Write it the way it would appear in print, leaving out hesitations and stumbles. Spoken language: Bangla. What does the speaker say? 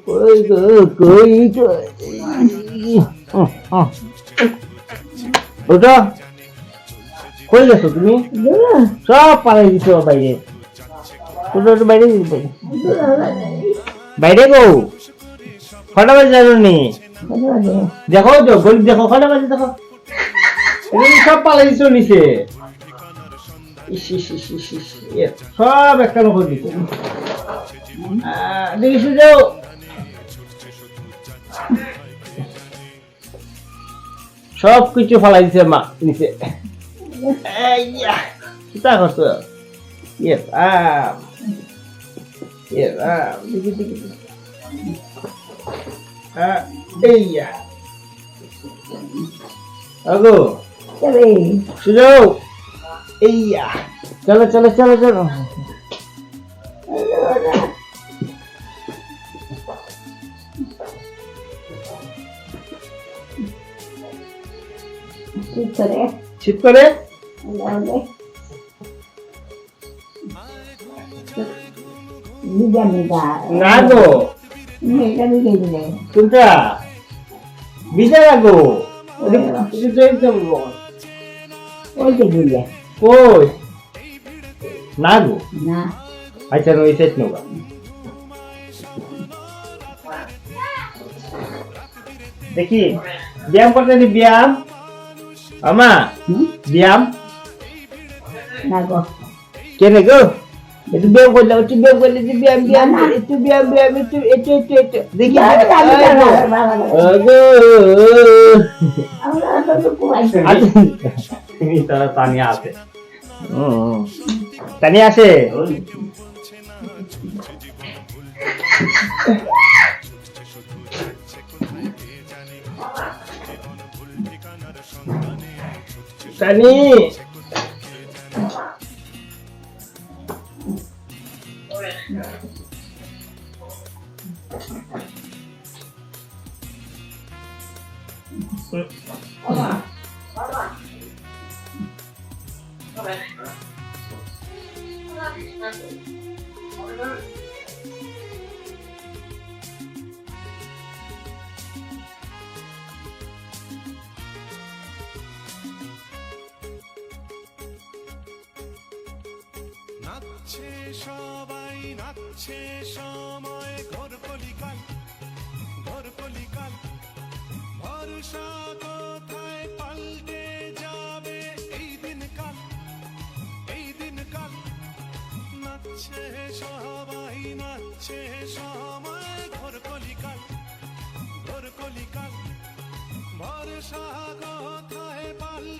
কই গো কই ওটা কই গেছো তুমি? সব পালাই দিছো বাইরে। ওটা বাইরে বাইরে গো কটা বাজে জানো নি? দেখো তো গলি দেখো কটা বাজে দেখো সব পালাই দিছো নিচে। সব একটা নকল দিছে দেখিস যাও সব কিছু ফালাই দিছে মা নিচে। কিতা করছো? দেখি দেখি আগো সুযোগ চলো চলো চলো চলো শীত করে না গো কোনটা বিজা গো কই না গো না আচ্ছা ওই সেট নেবা দেখি ব্যায়াম করতে দি ব্যায়াম আমা ব্যায়াম না গো কেনে গো একটু ব্যায়াম করলে একটু ব্যায়াম করলে যে ব্যায়াম ব্যায়াম একটু ব্যায়াম ব্যায়াম একটু একটু একটু একটু দেখি তারা তানিয়া আছে তানিয়া আছে তানি নাচছে সবাই নাচছে সময় ঘর কলিকাল ভরসা কোথায় পাল্টে যাবে এই দিন কাল নাচছে সবাই নাচছে সময় ঘর কলিকাল ভরসা কোথায়